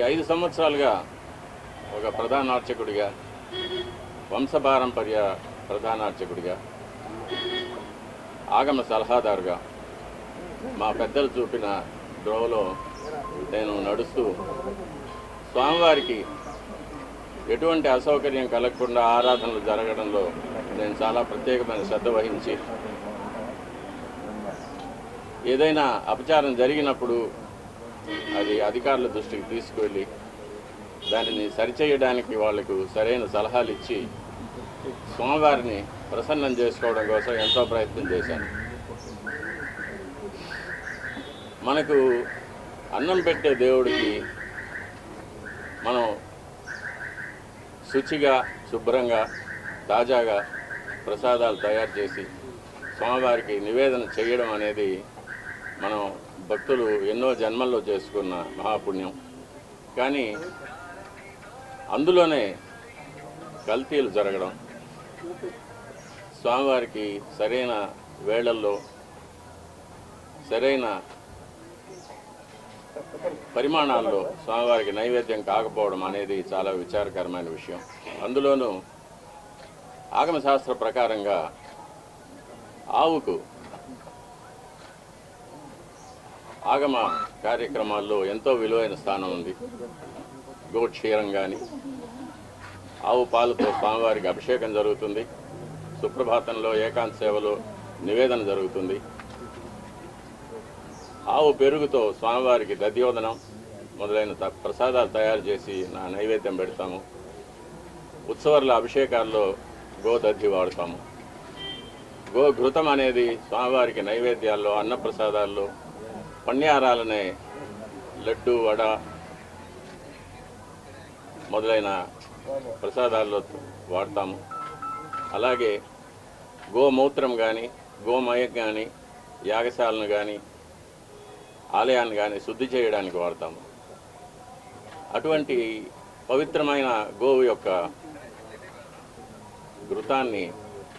5 సంవత్సరాలుగా ఒక ప్రధాన అర్చకుడిగా, వంశపారంపర్య ప్రధాన అర్చకుడిగా, ఆగమ సలహాదారుగా మా పెద్దలు చూపిన ద్రోవలో నేను నడుస్తూ స్వామివారికి ఎటువంటి అసౌకర్యం కలగకుండా ఆరాధనలు జరగడంలో నేను చాలా ప్రత్యేకమైన శ్రద్ధ వహించి ఏదైనా అపచారం జరిగినప్పుడు అది అధికారుల దృష్టికి తీసుకువెళ్ళి దానిని సరిచేయడానికి వాళ్లకు సరైన సలహాలు ఇచ్చి స్వామివారిని ప్రసన్నం చేసుకోవడం కోసం ఎంతో ప్రయత్నం చేశాను. మనకు అన్నం పెట్టే దేవుడికి మనం శుచిగా, శుభ్రంగా, తాజాగా ప్రసాదాలు తయారు చేసి స్వామివారికి నివేదన చేయడం అనేది మనం భక్తులు ఎన్నో జన్మల్లో చేసుకున్న మహాపుణ్యం. కానీ అందులోనే కల్తీలు జరగడం, స్వామివారికి సరైన వేళల్లో సరైన పరిమాణాల్లో స్వామివారికి నైవేద్యం కాకపోవడం అనేది చాలా విచారకరమైన విషయం. అందులోనూ ఆగమశాస్త్ర ప్రకారంగా ఆవుకు ఆగమ కార్యక్రమాల్లో ఎంతో విలువైన స్థానం ఉంది. గోక్షీరం కానీ, ఆవు పాలతో స్వామివారికి అభిషేకం జరుగుతుంది. సుప్రభాతంలో ఏకాంత సేవలో నివేదన జరుగుతుంది. ఆవు పెరుగుతో స్వామివారికి దధ్యోదనం మొదలైన ప్రసాదాలు తయారు చేసి నైవేద్యం పెడతాము. ఉత్సవాల అభిషేకాల్లో గోదధ్యి వాడతాము. గోఘృతం అనేది స్వామివారికి నైవేద్యాల్లో, అన్నప్రసాదాల్లో, పణ్యారాలనే లడ్డు, వడ మొదలైన ప్రసాదాల్లో వాడతాము. అలాగే గోమూత్రం కానీ, గోమయం కానీ, యాగశాలను కానీ, ఆలయాన్ని కానీ శుద్ధి చేయడానికి వాడతాము. అటువంటి పవిత్రమైన గోవు యొక్క ఘృతాన్ని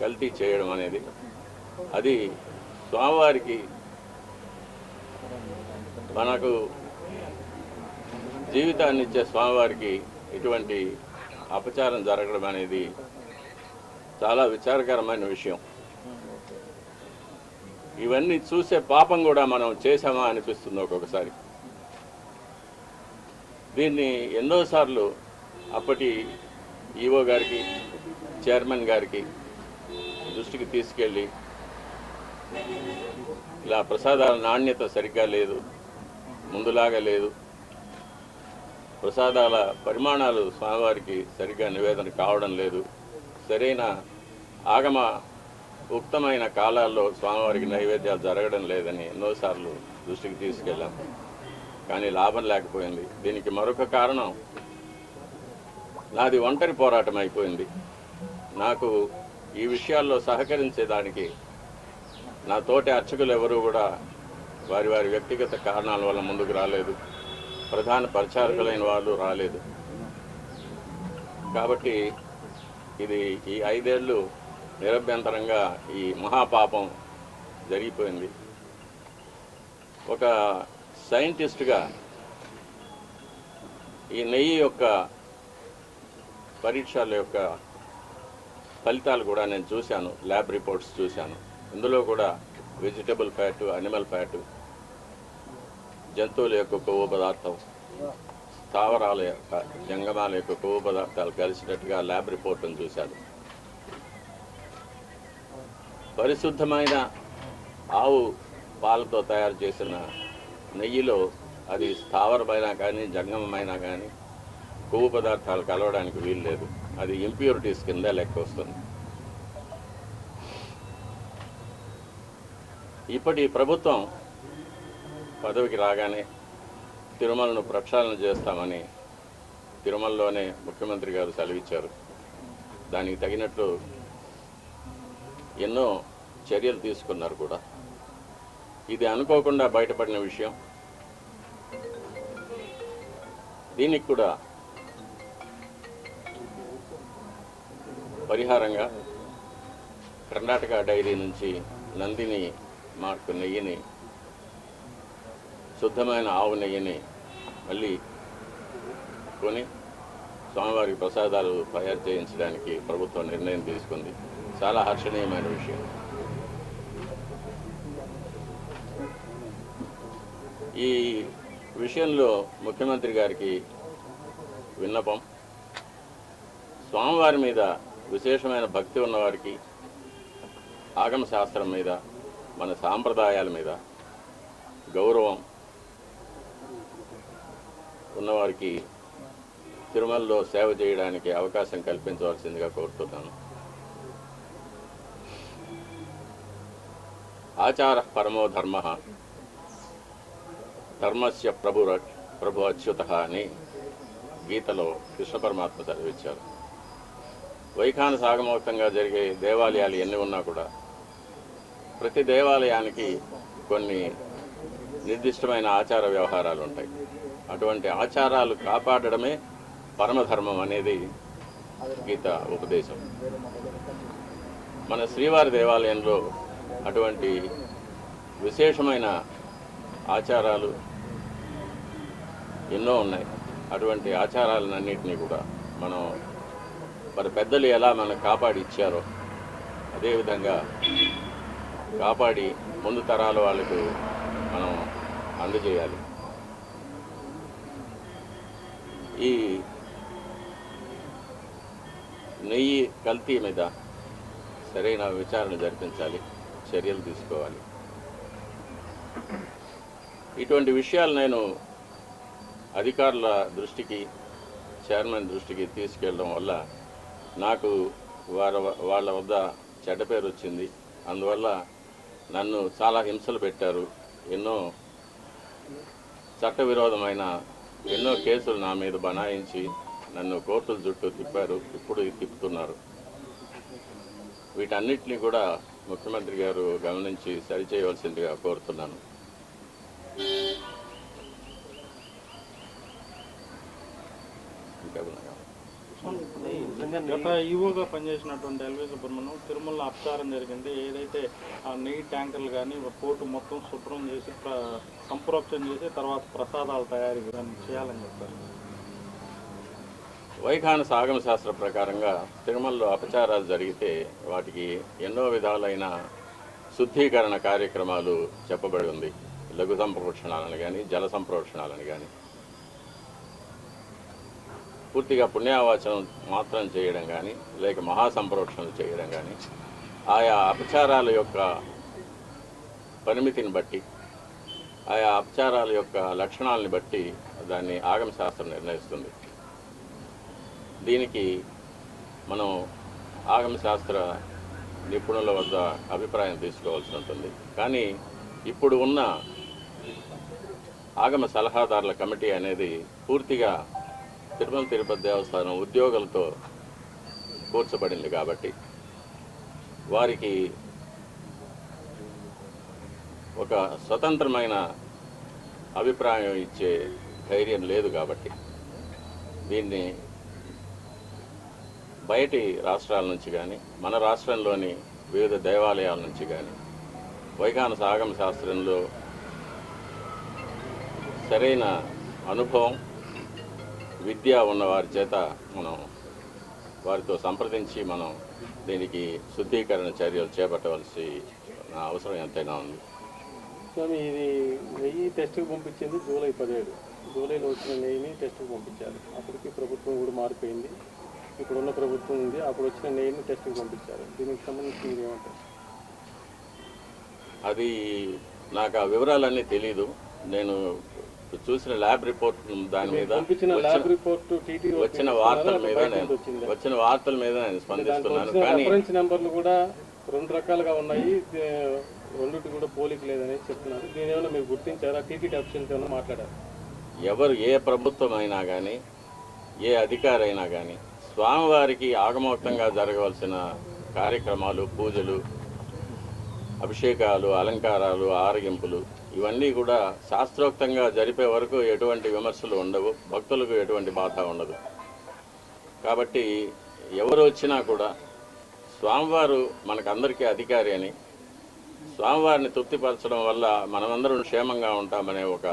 కల్తీ చేయడం అనేది అది స్వామివారికి, మనకు జీవితాన్ని ఇచ్చే స్వామివారికి ఇటువంటి అపచారం జరగడం అనేది చాలా విచారకరమైన విషయం. ఇవన్నీ చూసే పాపం కూడా మనం చేశామా అనిపిస్తుంది ఒక్కొక్కసారి. దీన్ని ఎన్నోసార్లు అప్పటి ఈఓ గారికి, చైర్మన్ గారికి దృష్టికి తీసుకెళ్ళి ఇలా ప్రసాదాల నాణ్యత సరిగ్గా లేదు, ముందులాగా లేదు, ప్రసాదాల పరిమాణాలు స్వామివారికి సరిగ్గా నివేదన కావడం లేదు, సరైన ఆగమ ఉక్తమైన కాలాల్లో స్వామివారికి నైవేద్యాలు జరగడం లేదని ఎన్నోసార్లు దృష్టికి తీసుకెళ్ళాం. కానీ లాభం లేకపోయింది. దీనికి మరొక కారణం నాది ఒంటరి పోరాటం అయిపోయింది. నాకు ఈ విషయాల్లో సహకరించేదానికి నా తోటి అర్చకులు ఎవరూ కూడా వారి వారి వ్యక్తిగత కారణాల వల్ల ముందుకు రాలేదు. ప్రధాన పరిచారకులైన వాళ్ళు రాలేదు. కాబట్టి ఇది ఈ 5 ఏళ్ళు నిరభ్యంతరంగా ఈ మహాపాపం జరిగిపోయింది. ఒక సైంటిస్ట్గా ఈ నెయ్యి యొక్క పరీక్షల యొక్క ఫలితాలు కూడా నేను చూశాను, ల్యాబ్ రిపోర్ట్స్ చూశాను. ఇందులో కూడా వెజిటబుల్ ఫ్యాటు, అనిమల్ ఫ్యాటు, జంతువుల యొక్క కొవ్వు పదార్థం, స్థావరాల యొక్క, జంగమాల యొక్క కొవ్వు పదార్థాలు కలిసినట్టుగా ల్యాబ్ రిపోర్ట్ను చూశాను. పరిశుద్ధమైన ఆవు పాలతో తయారు చేసిన నెయ్యిలో అది స్థావరమైనా కానీ, జంగమమైనా కానీ కొవ్వు పదార్థాలు కలవడానికి వీలు లేదు. అది ఇంప్యూరిటీస్ కింద లెక్క వస్తుంది. ఇప్పటి ప్రభుత్వం పదవికి రాగానే తిరుమలను ప్రక్షాళన చేస్తామని తిరుమలలోనే ముఖ్యమంత్రి గారు సెలవిచ్చారు. దానికి తగినట్లు ఎన్నో చర్యలు తీసుకున్నారు కూడా. ఇది అనుకోకుండా బయటపడిన విషయం. దీనికి కూడా పరిహారంగా కర్ణాటక డైరీ నుంచి నందిని మార్కు నెయ్యిని, శుద్ధమైన ఆవు నెయ్యిని మళ్ళీ కొని స్వామివారికి ప్రసాదాలు తయారు చేయించడానికి ప్రభుత్వం నిర్ణయం తీసుకుంది. చాలా హర్షణీయమైన విషయం. ఈ విషయంలో ముఖ్యమంత్రి గారికి విన్నపం, స్వామివారి మీద విశేషమైన భక్తి ఉన్నవారికి, ఆగమ శాస్త్రం మీద, మన సాంప్రదాయాల మీద గౌరవం ఉన్నవారికి తిరుమలలో సేవ చేయడానికి అవకాశం కల్పించవలసిందిగా కోరుతున్నాను. ఆచార పరమో ధర్మ ధర్మస్య ప్రభు అచ్యుత అని గీతలో కృష్ణ పరమాత్మ చదివించారు. వైఖాన సాగమోక్తంగా జరిగే దేవాలయాలు ఎన్ని ఉన్నా కూడా ప్రతి దేవాలయానికి కొన్ని నిర్దిష్టమైన ఆచార వ్యవహారాలు ఉంటాయి. అటువంటి ఆచారాలు కాపాడడమే పరమధర్మం అనేది గీత ఉపదేశం. మన శ్రీవారి దేవాలయంలో అటువంటి విశేషమైన ఆచారాలు ఎన్నో ఉన్నాయి. అటువంటి ఆచారాలన్నింటినీ కూడా మనం మరి పెద్దలు ఎలా మనకు కాపాడి ఇచ్చారో అదేవిధంగా కాపాడి ముందు తరాల వాళ్ళకు మనం అందజేయాలి. ఈ నెయ్యి కల్తీ మీద సరైన విచారణ జరిపించాలి, చర్యలు తీసుకోవాలి. ఇటువంటి విషయాలు నేను అధికారుల దృష్టికి, చైర్మన్ దృష్టికి తీసుకెళ్ళడం వల్ల నాకు వాళ్ళ వద్ద చెడ్డ పేరు వచ్చింది. అందువల్ల నన్ను చాలా హింసలు పెట్టారు. ఎన్నో చట్టవిరోధమైన ఎన్నో కేసులు నా మీద బనాయించి నన్ను కోర్టుల చుట్టూ తిప్పారు, ఇప్పుడు తిప్పుతున్నారు. వీటన్నిటిని కూడా ముఖ్యమంత్రి గారు గమనించి సరిచేయవలసిందిగా కోరుతున్నాను. గత ఈవోగా పనిచేసినటువంటి ఎల్వి సుబ్రహ్మణ్యం తిరుమలలో అపచారం జరిగింది. ఏదైతే ఆ నెయ్యి ట్యాంకర్లు కానీ పోర్టు మొత్తం శుభ్రం చేసి సంప్రోక్షణ చేసి తర్వాత ప్రసాదాలు తయారీ చేయాలని చెప్పారు. వైఖాన సాగమ శాస్త్ర ప్రకారంగా తిరుమలలో అపచారాలు జరిగితే వాటికి ఎన్నో విధాలైన శుద్ధీకరణ కార్యక్రమాలు చెప్పబడి ఉంది. లఘు సంప్రోక్షణాలను కానీ, జల సంప్రోక్షణాలను కానీ, పూర్తిగా పుణ్యావాచనం మాత్రం చేయడం కానీ, లేక మహాసంప్రోక్షణలు చేయడం కానీ, ఆయా అపచారాల యొక్క పరిమితిని బట్టి, ఆయా అపచారాల యొక్క లక్షణాలని బట్టి దాన్ని ఆగమ శాస్త్రం నిర్ణయిస్తుంది. దీనికి మనం ఆగమ శాస్త్ర నిపుణుల వద్ద అభిప్రాయం తీసుకోవాల్సి ఉంటుంది. కానీ ఇప్పుడు ఉన్న ఆగమ సలహాదారుల కమిటీ అనేది పూర్తిగా తిరుమల తిరుపతి దేవస్థానం ఉద్యోగులతో కూర్చబడింది కాబట్టి వారికి ఒక స్వతంత్రమైన అభిప్రాయం ఇచ్చే ధైర్యం లేదు. కాబట్టి దీన్ని బయటి రాష్ట్రాల నుంచి కానీ, మన రాష్ట్రంలోని వివిధ దేవాలయాల నుంచి కానీ, వైఖాన సాగమ శాస్త్రంలో సరైన అనుభవం, విద్య ఉన్న వారి చేత మనం వారితో సంప్రదించి మనం దీనికి శుద్ధీకరణ చర్యలు చేపట్టవలసి అవసరం ఎంతైనా ఉంది. స్వామి, ఇది నెయ్యి టెస్ట్కి పంపించింది జూలై 17. జూలైలో వచ్చిన నెయ్యిని టెస్ట్కి పంపించారు. అప్పటికి ప్రభుత్వం కూడా మారిపోయింది. ఇప్పుడున్న ప్రభుత్వం ఉంది. అప్పుడు వచ్చిన నెయ్యిని టెస్ట్కి పంపించారు. దీనికి సంబంధించి మీరు ఏమంటారు? అది నాకు ఆ వివరాలన్నీ తెలీదు. నేను చూసిన ల్యాబ్ రిపోర్ట్ దాని మీద వచ్చిన వార్తల మీద నేను స్పందిస్తున్నాను. కానీ నెంబర్లు కూడా 2 రకాలుగా ఉన్నాయి. రెండింటి కూడా పోలిక లేదని చెప్తున్నారు. దీని ఏమైనా మీరు గుర్తించారా? టీటీడీ అఫీషియల్స్ ఏమైనా మాట్లాడారు? ఎవరు ఏ ప్రభుత్వం అయినా కానీ, ఏ అధికారి అయినా కానీ స్వామివారికి ఆగమోక్తంగా జరగవలసిన కార్యక్రమాలు, పూజలు, అభిషేకాలు, అలంకారాలు, ఆరగింపులు ఇవన్నీ కూడా శాస్త్రోక్తంగా జరిపే వరకు ఎటువంటి విమర్శలు ఉండవు, భక్తులకు ఎటువంటి బాధ ఉండదు. కాబట్టి ఎవరు వచ్చినా కూడా స్వామివారు మనకందరికీ అధికారి అని, స్వామివారిని తృప్తిపరచడం వల్ల మనమందరం క్షేమంగా ఉంటామనే ఒక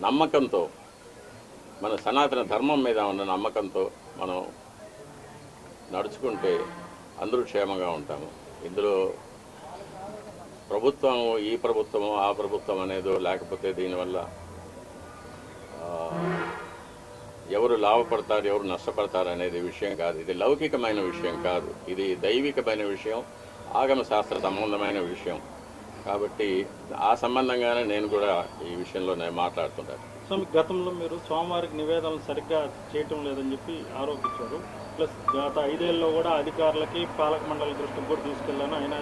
నమ్మకంతో మన సనాతన ధర్మం మీద ఉన్న నమ్మకంతో మనం నడుచుకుంటే అందరూ క్షేమంగా ఉంటాము. ఇందులో ప్రభుత్వం ఈ ప్రభుత్వము ఆ ప్రభుత్వం అనేదో లేకపోతే దీనివల్ల ఎవరు లాభపడతారు ఎవరు నష్టపడతారు అనేది విషయం కాదు. ఇది లౌకికమైన విషయం కాదు, ఇది దైవికమైన విషయం, ఆగమ శాస్త్ర సంబంధమైన విషయం. కాబట్టి ఆ సంబంధంగానే నేను కూడా ఈ విషయంలో నేను మాట్లాడుతున్నాను. సో గతంలో మీరు స్వామివారికి నివేదనలు సరిగ్గా చేయటం లేదని చెప్పి ఆరోపించారు. ప్లస్ గత 5 ఏళ్ళలో కూడా అధికారులకి పాలక మండలి దృష్టికి కూడా తీసుకెళ్ళాను, అయినా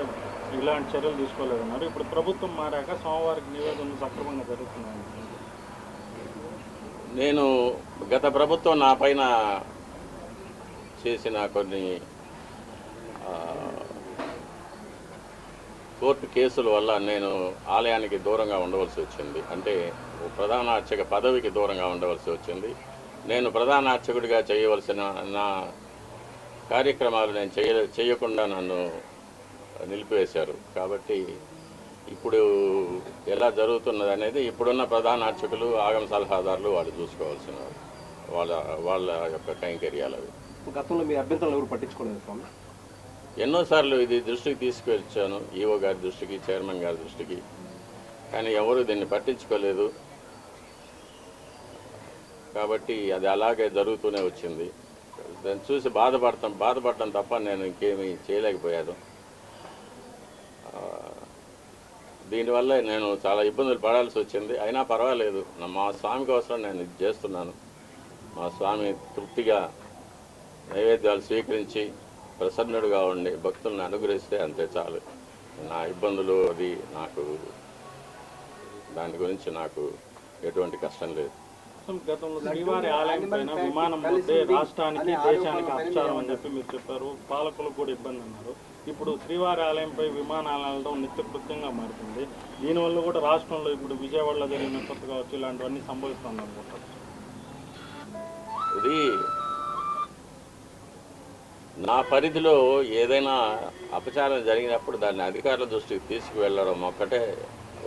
ఇలాంటి చర్యలు తీసుకోలేదన్నారు. ఇప్పుడు ప్రభుత్వం మారాక స్వామివారికి నివేదనలు సక్రమంగా జరుగుతున్నాయి. నేను గత ప్రభుత్వం నా పైన చేసిన కొన్ని కోర్టు కేసుల వల్ల నేను ఆలయానికి దూరంగా ఉండవలసి వచ్చింది. అంటే ప్రధాన అర్చక పదవికి దూరంగా ఉండవలసి వచ్చింది. నేను ప్రధాన అర్చకుడిగా చేయవలసిన నా కార్యక్రమాలు నేను చేయకుండా నన్ను నిలిపివేశారు. కాబట్టి ఇప్పుడు ఎలా జరుగుతున్నది అనేది ఇప్పుడున్న ప్రధాన అర్చకులు ఆగమ సలహాదారులు వాళ్ళు చూసుకోవాల్సిన వాళ్ళ యొక్క కైంకర్యాలు అవి. గతంలో మీ అభ్యంతరాలు ఎవరు పట్టించుకోలేదు స్వామి? ఎన్నోసార్లు ఇది దృష్టికి తీసుకువచ్చాను, ఈఓ గారి దృష్టికి, చైర్మన్ గారి దృష్టికి, కానీ ఎవరు దీన్ని పట్టించుకోలేదు. కాబట్టి అది అలాగే జరుగుతూనే వచ్చింది. దాన్ని చూసి బాధపడటం తప్ప నేను ఇంకేమీ చేయలేకపోయాను. దీనివల్ల నేను చాలా ఇబ్బందులు పడాల్సి వచ్చింది. అయినా పర్వాలేదు, మా స్వామి కోసం నేను ఇది చేస్తున్నాను. మా స్వామి తృప్తిగా నైవేద్యాలు స్వీకరించి ప్రసన్నుడుగా ఉండి భక్తులను అనుగ్రహిస్తే అంతే చాలు. నా ఇబ్బందులు అది నాకు దాని గురించి నాకు ఎటువంటి కష్టం లేదు. గతంలో శ్రీవారి ఆలయం పైన విమానం పోతే రాష్ట్రానికి దేశానికి అపచారం అని చెప్పి మీరు చెప్పారు, పాలకులకు కూడా ఇబ్బంది అన్నారు. ఇప్పుడు శ్రీవారి ఆలయంపై విమానాలతో నిత్యకృత్యంగా మారుతుంది. దీనివల్ల కూడా రాష్ట్రంలో ఇప్పుడు విజయవాడలో జరిగిన కొత్త కావచ్చు ఇలాంటివన్నీ సంభవిస్తుంది అనుకుంటారు. ఇది నా పరిధిలో ఏదైనా అపచారం జరిగినప్పుడు దాన్ని అధికారుల దృష్టికి తీసుకువెళ్ళడం ఒక్కటే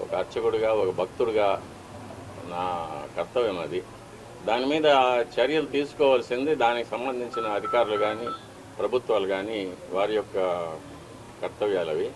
ఒక అర్చకుడిగా, ఒక భక్తుడిగా నా కర్తవ్యం. అది దాని మీద చర్యలు తీసుకోవాల్సింది దానికి సంబంధించిన అధికారులు కానీ ప్రభుత్వాలు కానీ వారి యొక్క కర్తవ్యాలు అవి.